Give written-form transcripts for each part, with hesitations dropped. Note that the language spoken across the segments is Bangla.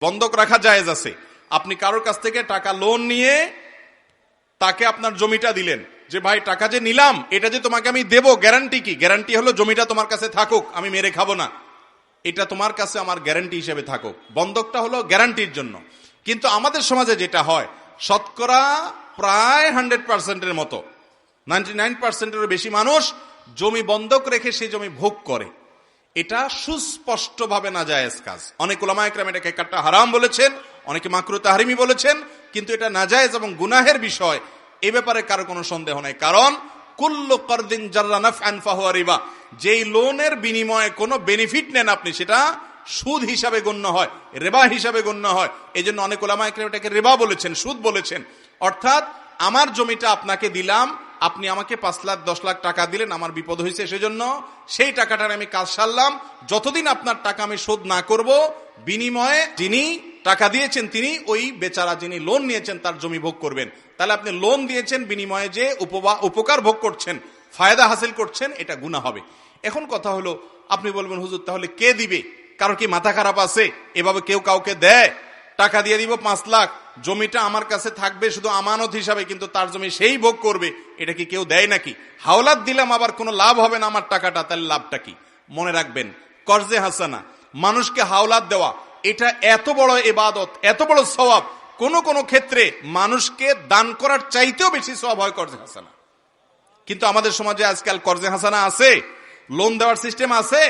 বন্ধক রাখা জায়েজ আছে। আপনি কারোর কাছ থেকে টাকা লোন নিয়ে তাকে আপনার জমিটা দিলেন, যে ভাই টাকা যে নিলাম এটা যে তোমাকে আমি দেবো, গ্যারান্টি কি? গ্যারান্টি হলো জমিটা তোমার কাছে থাকুক, আমি মেরে খাবো না, এটা তোমার কাছে আমার গ্যারান্টি হিসেবে থাকুক। বন্ধকটা হলো গ্যারান্টির জন্য। কিন্তু আমাদের সমাজে যেটা হয়, শতকরা প্রায় 100%-এর মতো, 99%-এরও বেশি মানুষ জমি বন্ধক রেখে সেই জমি ভোগ করে। এটা সুস্পষ্টভাবে নাজায়েজ কাজ। অনেক উলামা ইকরাম এটাকে একটা হারাম বলেছেন, অনেকে মাকরুহ তাহরিমি বলেছেন, কিন্তু এটা নাজায়েজ এবং গুনাহের বিষয়, এ ব্যাপারে কারো কোনো সন্দেহ নাই। কারণ কুল্লু কারদিন জাররা নাফআন ফাহুয়া রিবা, যেই লোনের বিনিময়ে কোনো বেনিফিট নেন আপনি, সেটা সুদ হিসাবে গণ্য হয়, রিবা হিসাবে গণ্য হয়। এই জন্য অনেক উলামা ইকরাম এটাকে রিবা বলেছেন, সুদ বলেছেন। অর্থাৎ আমার জমিটা আপনাকে দিলাম, আপনি আমাকে 5 লাখ 10 লাখ টাকা দিলেন, আমার বিপদ হয়েছে, সেজন্য সেই টাকাটার আমি কাজ সারলাম, যতদিন আপনার টাকা আমি শোধ না করব, বিনিময়ে যিনি টাকা দিয়েছেন তিনি ওই বেচারা যিনি লোন নিয়েছেন তার জমি ভোগ করবেন। তাহলে আপনি লোন দিয়েছেন, বিনিময়ে যে উপকার ভোগ করছেন, ফায়দা হাসিল করছেন, এটা গুনাহ হবে। এখন কথা হলো, আপনি বলবেন হুজুর তাহলে কে দিবে? কারো কি মাথা খারাপ আছে? এভাবে কেউ কাউকে দেয়? টাকা দিয়ে দিব 5 লাখ, জমিটা আমার কাছে থাকবে শুধু আমানত হিসাবে, কিন্তু তার জমি সেই ভোগ করবে, এটা কি কেউ দেয় নাকি? হাওলাত দিলাম, আবার কোনো লাভ হবে না আমার টাকাটা, তাহলে লাভটা কি? মনে রাখবেন, কর্জে হাসানা, মানুষকে হাওলাত দেওয়া, এটা এত বড় ইবাদত, এত বড় সওয়াব, কোন কোন ক্ষেত্রে মানুষকে দান করার চাইতেও বেশি সওয়াব হয় কর্জে হাসানা। কিন্তু আমাদের সমাজে আজকাল কর্জে হাসানা আছে, লোন দেওয়ার সিস্টেম আছে।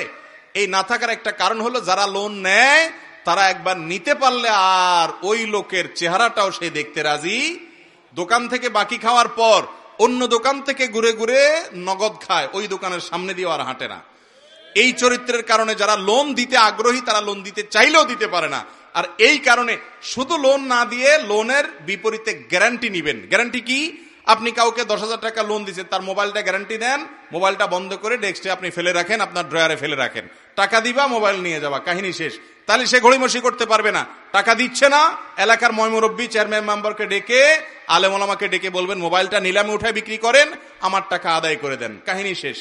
এই না থাকার একটা কারণ হলো, যারা লোন নেয় তারা একবার নিতে পারলে আর ওই লোকের চেহারাটাও সে দেখতে রাজি। দোকান থেকে বাকি খাওয়ার পর অন্য দোকান থেকে ঘুরে ঘুরে নগদ খায়, ওই দোকানের সামনে দিয়ে আর হাঁটে না। এই চরিত্রের কারণে যারা লোন দিতে আগ্রহী তারা লোন দিতে চাইলেও দিতে পারে না। আর এই কারণে শুধু লোন না দিয়ে লোনের বিপরীতে গ্যারান্টি নিবেন। গ্যারান্টি কি? আপনি কাউকে 10,000 টাকা লোন দিচ্ছেন, তার মোবাইলটা গ্যারান্টি দেন, মোবাইলটা বন্ধ করে ডেস্কে আপনি ফেলে রাখেন, আপনার ড্রয়ারে ফেলে রাখেন, টাকা দিবা মোবাইল নিয়ে যাবা, কাহিনী শেষ। তাহলে সে ঘড়িমসি করতে পারবে না, টাকা দিচ্ছে না। এলাকার ময়মুরব্বী, চেয়ারম্যান মেম্বারকে ডেকে, আলেম ওলামাকে ডেকে বলবেন মোবাইলটা নিলামে উঠায় বিক্রি করেন, আমার টাকা আদায় করে দেন, কাহিনী শেষ।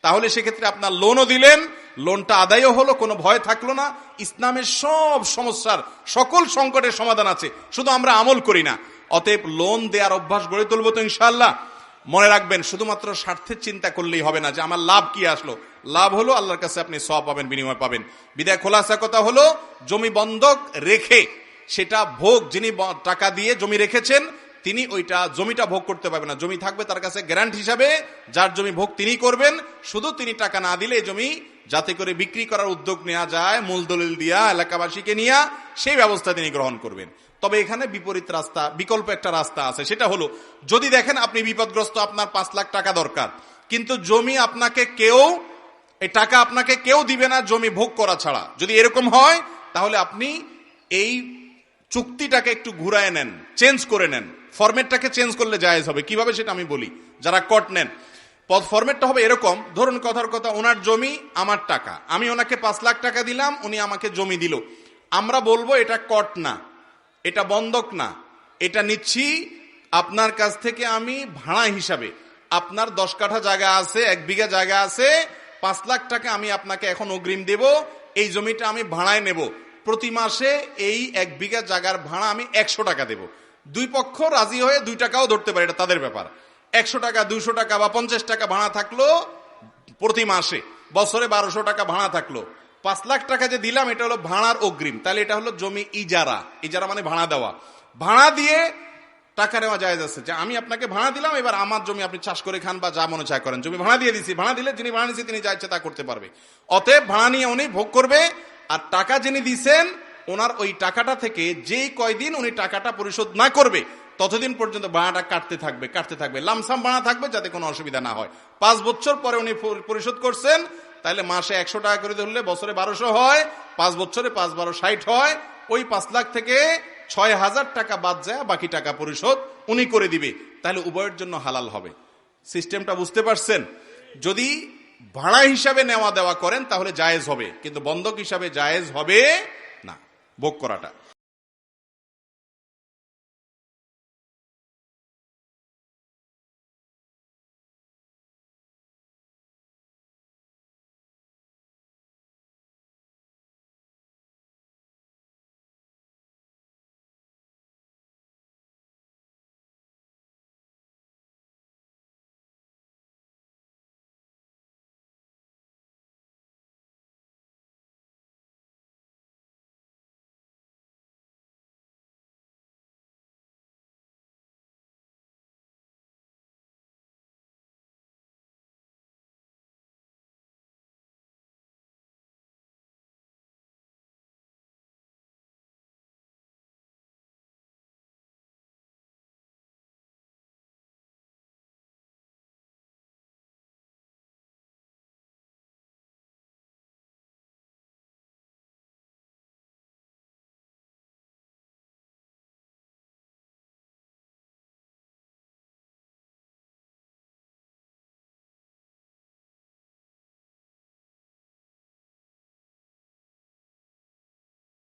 তাহলে সেক্ষেত্রে আপনার লোনও দিলেন, লোনটা আদায়ও হলো, কোনো ভয় থাকলো না। ইসলামের সব সমস্যার, সকল সংকটের সমাধান আছে, শুধু আমরা আমল করি না। অতএব লোন দেওয়ার অভ্যাস গড়ে তুলবো তো ইনশাআল্লাহ। মনে রাখবেন, শুধুমাত্র স্বার্থের চিন্তা করলেই হবে না, যে আমার লাভ কি আসলো। লাভ হলো আল্লাহর কাছে আপনি সওয়াব পাবেন, বিনিময় পাবেন। বিদায় খোলাসা কথা হলো, জমি বন্ধক রেখে সেটা ভোগ, যিনি টাকা দিয়ে জমি রেখেছেন তিনি ওইটা জমিটা ভোগ করতে পারবেন না। জমি থাকবে তার কাছে গ্যারান্টি হিসাবে, যার জমি ভোগ তিনি করবেন। শুধু তিনি টাকা না দিলে এই জমি যাতে করে বিক্রি করার উদ্যোগ নেওয়া যায়, মূল দলিল দিয়া, এলাকাবাসীকে নিয়ে, সেই ব্যবস্থা তিনি গ্রহণ করবেন। তবে এখানে বিপরীত রাস্তা, বিকল্প একটা রাস্তা আছে। সেটা হলো, যদি দেখেন আপনি বিপদগ্রস্ত, আপনার 5 লাখ টাকা দরকার, কিন্তু জমি আপনাকে কেউ, এই টাকা আপনাকে কেউ দিবে না জমি ভোগ করা ছাড়া, যদি এরকম হয়, তাহলে আপনি এই চুক্তিটাকে একটু ঘুরায় নেন, চেঞ্জ করে নেন, ফরম্যাটটাকে চেঞ্জ করলে জায়েজ হবে। কিভাবে সেটা আমি বলি। যারা কট নেন, ফরম্যাটটা হবে এরকম, ধরুন কথার কথা, ওনার জমি আমার টাকা, আমি ওনাকে 5 লাখ টাকা দিলাম, উনি আমাকে জমি দিল। আমরা বলবো এটা কট না, এটা বন্ধক না, এটা নিচ্ছি আপনার কাছ থেকে আমি ভাড়া হিসাবে। আপনার 10 কাঠা জায়গা আছে, 1 বিঘা জায়গা আছে, 5 লাখ টাকা আমি আপনাকে এখন অগ্রিম দেব, এই জমিটা আমি ভাড়ায় নেব। প্রতি মাসে এই 1 বিঘা জায়গার ভাড়া আমি 100 টাকা দেব। দুই পক্ষ রাজি হয়ে 2 টাকাও ধরতে পারে, এটা তাদের ব্যাপার। 100 টাকা, 200 টাকা বা 50 টাকা ভাড়া থাকলো প্রতি মাসে, বছরে 1200 টাকা ভাড়া থাকলো। 5 লাখ টাকা যে দিলাম, এটা হলো ভাড়ার অগ্রিম। তাহলে এটা হলো জমি ইজারা। ইজারা মানে ভাড়া দেওয়া। ভাড়া দিয়ে টাকা নেওয়া জায়েজ আছে, যে আমি আপনাকে ভাড়া দিলাম, এবার আমার জমি আপনি চাষ করে খান বা যা মনে চায় করেন, জমি ভাড়া দিয়ে দিছি। ভাড়া দিলে যিনি ভাড়া নিচ্ছে তিনি যা ইচ্ছে তা করতে পারবে। অতএব ভাড়া নিয়ে উনি ভোগ করবে, আর টাকা যিনি দিচ্ছেন ওনার ওই টাকাটা থেকে যেই কয়দিন উনি টাকাটা পরিশোধ না করবে, ততদিন পর্যন্ত ভাড়াটা কাটতে থাকবে, লামসাম ভাড়া থাকবে, যাতে কোনো অসুবিধা না হয়। 5 বছর পরে উনি পরিশোধ করছেন, তাহলে মাসে 100 টাকা করে ধরলে বছরে 1200 হয়, 5 বছরে 5 12 60 হয়। ওই 5 লাখ থেকে 6,000 টাকা বাদ যায়, বাকি টাকা পরিশোধ উনি করে দিবে। তাহলে উভয়ের জন্য হালাল হবে। সিস্টেমটা বুঝতে পারছেন? যদি ভাড়া হিসাবে নেওয়া দেওয়া করেন তাহলে জায়েজ হবে, কিন্তু বন্ধক হিসাবে জায়েজ হবে না ভোগ করাটা।